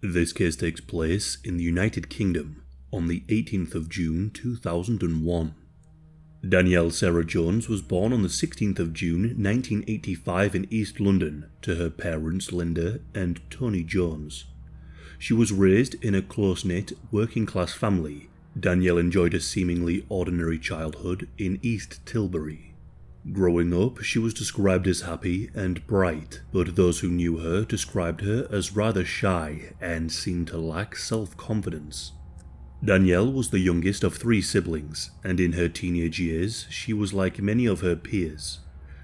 This case takes place in the United Kingdom on the 18th of June 2001. Danielle Sarah Jones was born on the 16th of June 1985 in East London to her parents Linda and Tony Jones. She was raised in a close-knit, working-class family. Danielle enjoyed a seemingly ordinary childhood in East Tilbury. Growing up, she was described as happy and bright, but those who knew her described her as rather shy and seemed to lack self-confidence. Danielle was the youngest of 3 siblings, and in her teenage years, she was like many of her peers.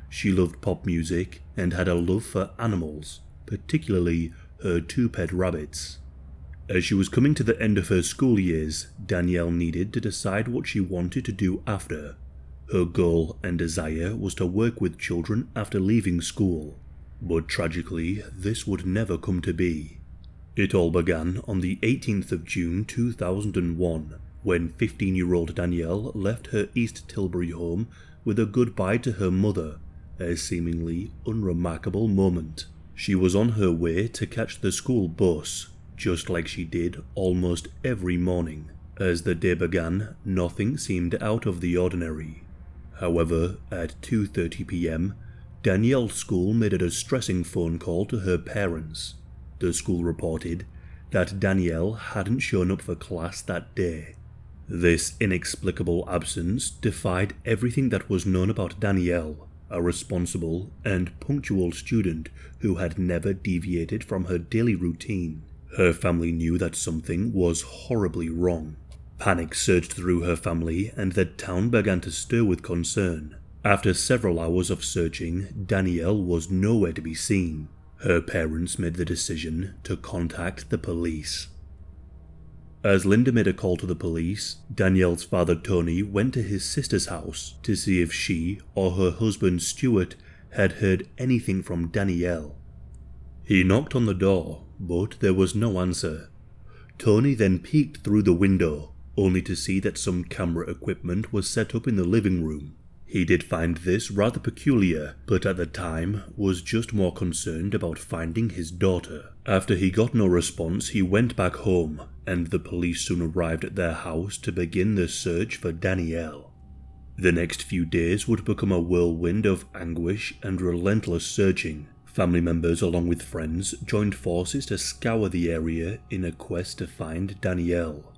She loved pop music and had a love for animals, particularly her 2 pet rabbits. As she was coming to the end of her school years, Danielle needed to decide what she wanted to do after. Her goal and desire was to work with children after leaving school, but tragically, this would never come to be. It all began on the 18th of June 2001, when 15-year-old Danielle left her East Tilbury home with a goodbye to her mother, a seemingly unremarkable moment. She was on her way to catch the school bus, just like she did almost every morning. As the day began, nothing seemed out of the ordinary. However, at 2:30 p.m, Danielle's school made a distressing phone call to her parents. The school reported that Danielle hadn't shown up for class that day. This inexplicable absence defied everything that was known about Danielle, a responsible and punctual student who had never deviated from her daily routine. Her family knew that something was horribly wrong. Panic surged through her family, and the town began to stir with concern. After several hours of searching, Danielle was nowhere to be seen. Her parents made the decision to contact the police. As Linda made a call to the police, Danielle's father Tony went to his sister's house to see if she or her husband Stuart had heard anything from Danielle. He knocked on the door, but there was no answer. Tony then peeked through the window, only to see that some camera equipment was set up in the living room. He did find this rather peculiar, but at the time was just more concerned about finding his daughter. After he got no response, he went back home, and the police soon arrived at their house to begin the search for Danielle. The next few days would become a whirlwind of anguish and relentless searching. Family members along with friends joined forces to scour the area in a quest to find Danielle.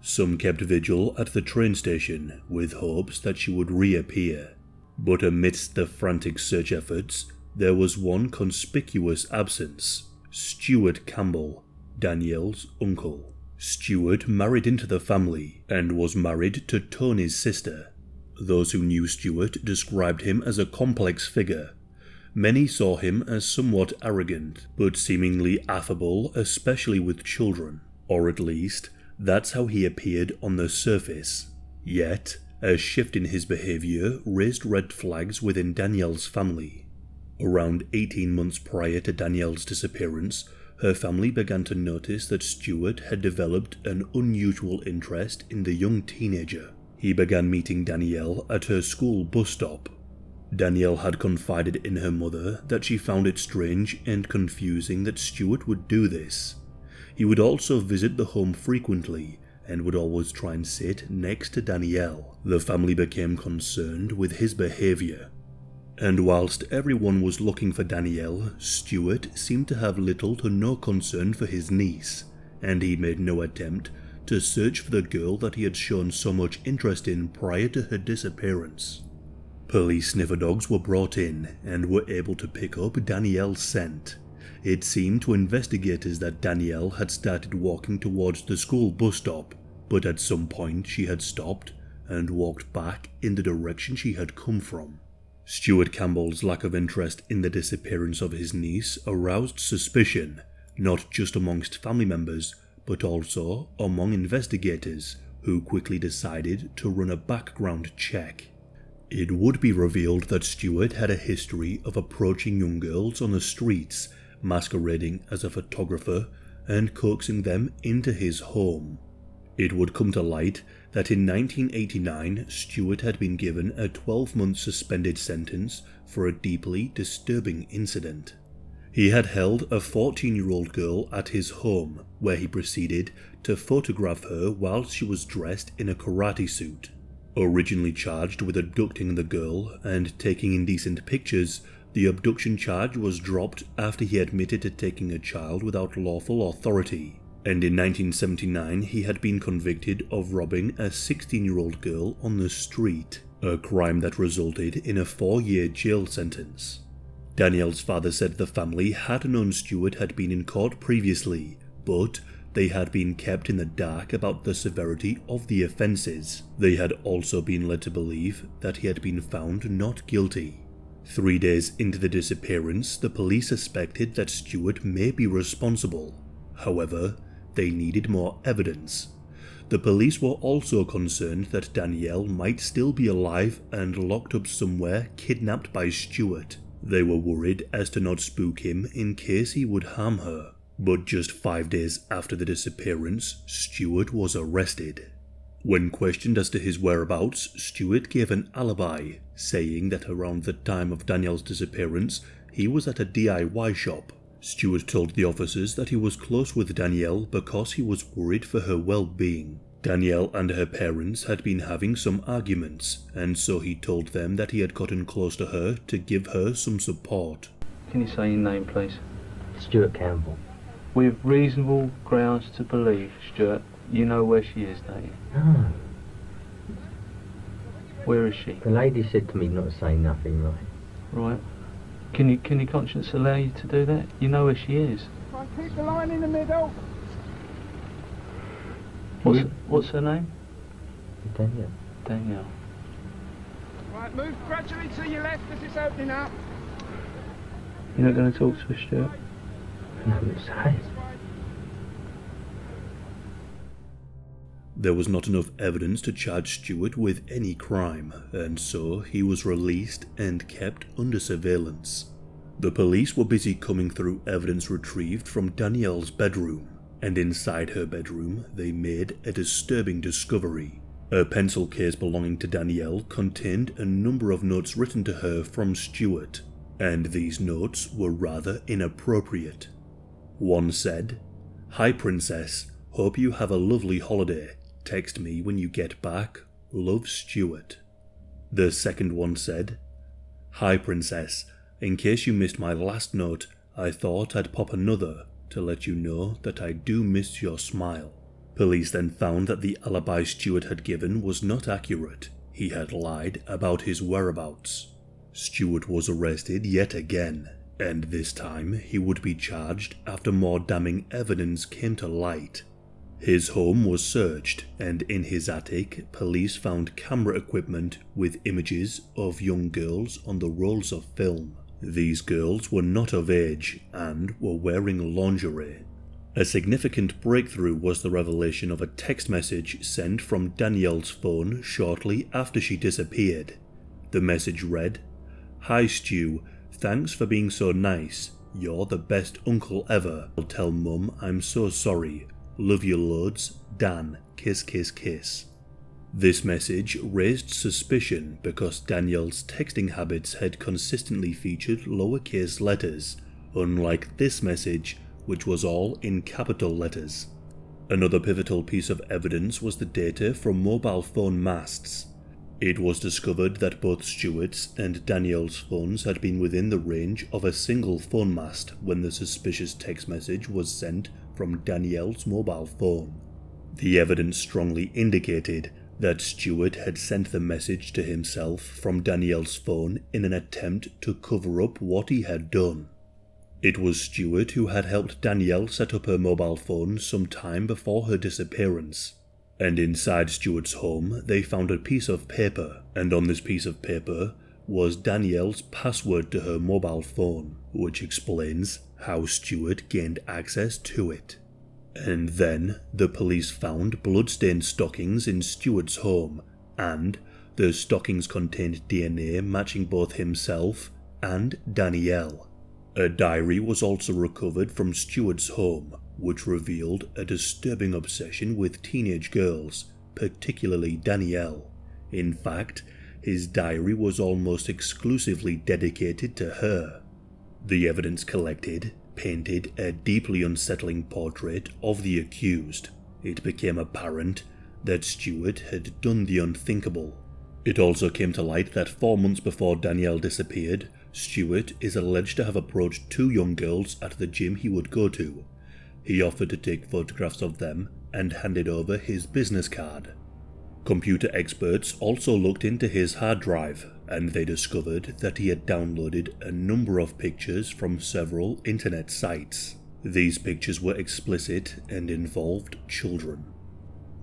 Some kept vigil at the train station with hopes that she would reappear. But amidst the frantic search efforts, there was one conspicuous absence: Stuart Campbell, Danielle's uncle. Stuart married into the family and was married to Tony's sister. Those who knew Stuart described him as a complex figure. Many saw him as somewhat arrogant, but seemingly affable, especially with children, or at least that's how he appeared on the surface. Yet, a shift in his behavior raised red flags within Danielle's family. Around 18 months prior to Danielle's disappearance, her family began to notice that Stuart had developed an unusual interest in the young teenager. He began meeting Danielle at her school bus stop. Danielle had confided in her mother that she found it strange and confusing that Stuart would do this. He would also visit the home frequently and would always try and sit next to Danielle. The family became concerned with his behavior. And whilst everyone was looking for Danielle, Stuart seemed to have little to no concern for his niece, and he made no attempt to search for the girl that he had shown so much interest in prior to her disappearance. Police sniffer dogs were brought in and were able to pick up Danielle's scent. It seemed to investigators that Danielle had started walking towards the school bus stop, but at some point she had stopped and walked back in the direction she had come from. Stuart Campbell's lack of interest in the disappearance of his niece aroused suspicion, not just amongst family members, but also among investigators, who quickly decided to run a background check. It would be revealed that Stuart had a history of approaching young girls on the streets, masquerading as a photographer and coaxing them into his home. It would come to light that in 1989, Stuart had been given a 12-month suspended sentence for a deeply disturbing incident. He had held a 14-year-old girl at his home, where he proceeded to photograph her while she was dressed in a karate suit. Originally charged with abducting the girl and taking indecent pictures, the abduction charge was dropped after he admitted to taking a child without lawful authority, and in 1979 he had been convicted of robbing a 16-year-old girl on the street, a crime that resulted in a 4-year jail sentence. Danielle's father said the family had known Stewart had been in court previously, but they had been kept in the dark about the severity of the offences. They had also been led to believe that he had been found not guilty. 3 days into the disappearance, the police suspected that Stewart may be responsible. However, they needed more evidence. The police were also concerned that Danielle might still be alive and locked up somewhere, kidnapped by Stewart. They were worried as to not spook him in case he would harm her. But just 5 days after the disappearance, Stewart was arrested. When questioned as to his whereabouts, Stewart gave an alibi, saying that around the time of Danielle's disappearance, he was at a DIY shop. Stewart told the officers that he was close with Danielle because he was worried for her well-being. Danielle and her parents had been having some arguments, and so he told them that he had gotten close to her to give her some support. Can you say your name, please? Stuart Campbell. With reasonable grounds to believe, Stuart, you know where she is, don't you? No. Where is she? The lady said to me not to say nothing, right? Right. Can your conscience allow you to do that? You know where she is. Keep the line in the middle. What's her name? Danielle. Danielle. Right, move gradually to your left as it's opening up. You're not going to talk to her, Stuart? Nothing to say. There was not enough evidence to charge Stewart with any crime, and so he was released and kept under surveillance. The police were busy combing through evidence retrieved from Danielle's bedroom, and inside her bedroom they made a disturbing discovery. A pencil case belonging to Danielle contained a number of notes written to her from Stewart, and these notes were rather inappropriate. One said, "Hi Princess, hope you have a lovely holiday. Text me when you get back. Love, Stewart." The second one said, "Hi Princess, in case you missed my last note, I thought I'd pop another to let you know that I do miss your smile." Police then found that the alibi Stewart had given was not accurate. He had lied about his whereabouts. Stewart was arrested yet again, and this time he would be charged after more damning evidence came to light. His home was searched, and in his attic, police found camera equipment with images of young girls on the rolls of film. These girls were not of age and were wearing lingerie. A significant breakthrough was the revelation of a text message sent from Danielle's phone shortly after she disappeared. The message read, "Hi Stu, thanks for being so nice. You're the best uncle ever. I'll tell Mum I'm so sorry. Love you loads, Dan, kiss kiss kiss." This message raised suspicion because Danielle's texting habits had consistently featured lowercase letters, unlike this message, which was all in capital letters. Another pivotal piece of evidence was the data from mobile phone masts. It was discovered that both Stewart's and Danielle's phones had been within the range of a single phone mast when the suspicious text message was sent from Danielle's mobile phone. The evidence strongly indicated that Stewart had sent the message to himself from Danielle's phone in an attempt to cover up what he had done. It was Stewart who had helped Danielle set up her mobile phone some time before her disappearance. And inside Stewart's home, they found a piece of paper, and on this piece of paper was Danielle's password to her mobile phone, which explains how Stewart gained access to it. And then the police found bloodstained stockings in Stewart's home, and the stockings contained DNA matching both himself and Danielle. A diary was also recovered from Stewart's home, which revealed a disturbing obsession with teenage girls, particularly Danielle. In fact, his diary was almost exclusively dedicated to her. The evidence collected painted a deeply unsettling portrait of the accused. It became apparent that Stewart had done the unthinkable. It also came to light that 4 months before Danielle disappeared, Stewart is alleged to have approached 2 young girls at the gym he would go to. He offered to take photographs of them and handed over his business card. Computer experts also looked into his hard drive, and they discovered that he had downloaded a number of pictures from several internet sites. These pictures were explicit and involved children.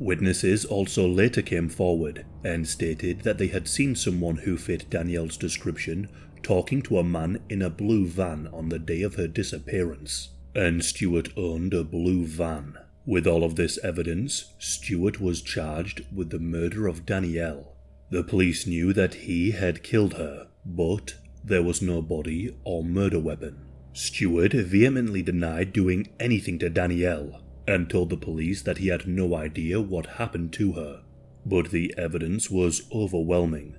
Witnesses also later came forward and stated that they had seen someone who fit Danielle's description talking to a man in a blue van on the day of her disappearance, and Stewart owned a blue van. With all of this evidence, Stewart was charged with the murder of Danielle. The police knew that he had killed her, but there was no body or murder weapon. Stewart vehemently denied doing anything to Danielle and told the police that he had no idea what happened to her. But the evidence was overwhelming.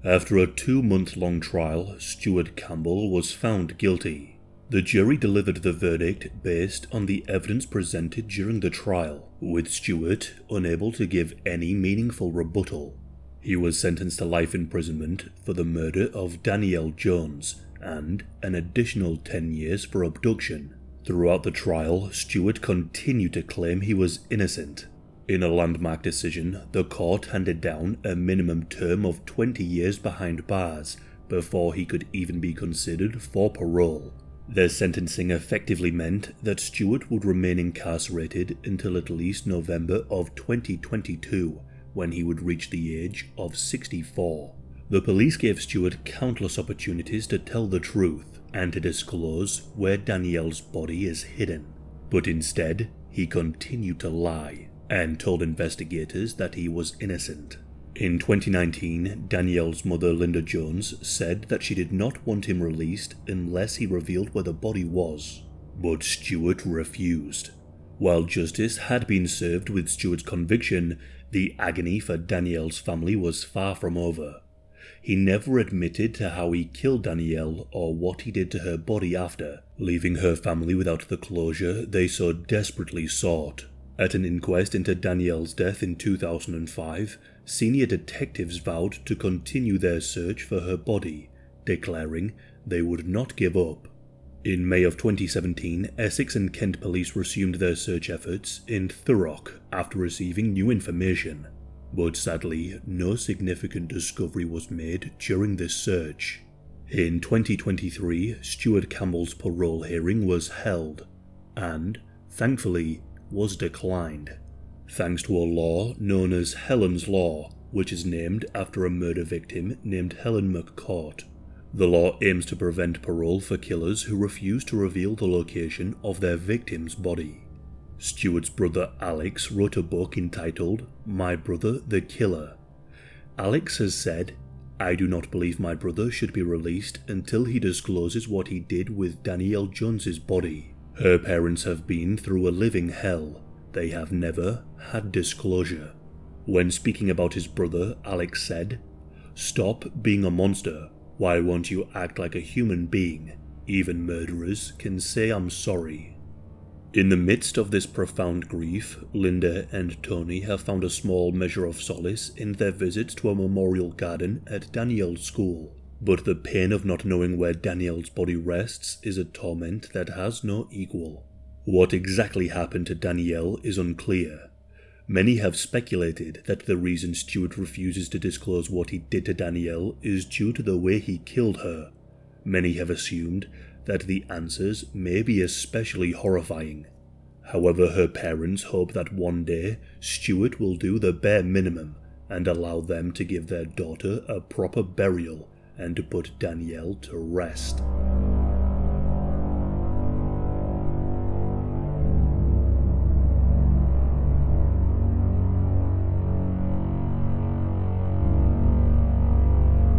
After a 2-month-long trial, Stewart Campbell was found guilty. The jury delivered the verdict based on the evidence presented during the trial, with Stewart unable to give any meaningful rebuttal. He was sentenced to life imprisonment for the murder of Danielle Jones and an additional 10 years for abduction. Throughout the trial, Stewart continued to claim he was innocent. In a landmark decision, the court handed down a minimum term of 20 years behind bars before he could even be considered for parole. Their sentencing effectively meant that Stewart would remain incarcerated until at least November of 2022, when he would reach the age of 64. The police gave Stewart countless opportunities to tell the truth and to disclose where Danielle's body is hidden, but instead he continued to lie and told investigators that he was innocent. In 2019, Danielle's mother Linda Jones said that she did not want him released unless he revealed where the body was, but Stewart refused. While justice had been served with Stewart's conviction, the agony for Danielle's family was far from over. He never admitted to how he killed Danielle or what he did to her body after, leaving her family without the closure they so desperately sought. At an inquest into Danielle's death in 2005, senior detectives vowed to continue their search for her body, declaring they would not give up. In May of 2017, Essex and Kent police resumed their search efforts in Thurrock after receiving new information, but sadly, no significant discovery was made during this search. In 2023, Stewart Campbell's parole hearing was held, and, thankfully, was declined, thanks to a law known as Helen's Law, which is named after a murder victim named Helen McCourt. The law aims to prevent parole for killers who refuse to reveal the location of their victim's body. Stewart's brother Alex wrote a book entitled My Brother the Killer. Alex has said, "I do not believe my brother should be released until he discloses what he did with Danielle Jones's body. Her parents have been through a living hell. They have never had disclosure." When speaking about his brother, Alex said, "Stop being a monster. Why won't you act like a human being? Even murderers can say I'm sorry." In the midst of this profound grief, Linda and Tony have found a small measure of solace in their visits to a memorial garden at Danielle's school. But the pain of not knowing where Danielle's body rests is a torment that has no equal. What exactly happened to Danielle is unclear. Many have speculated that the reason Stewart refuses to disclose what he did to Danielle is due to the way he killed her. Many have assumed that the answers may be especially horrifying. However, her parents hope that one day Stewart will do the bare minimum and allow them to give their daughter a proper burial and to put Danielle to rest.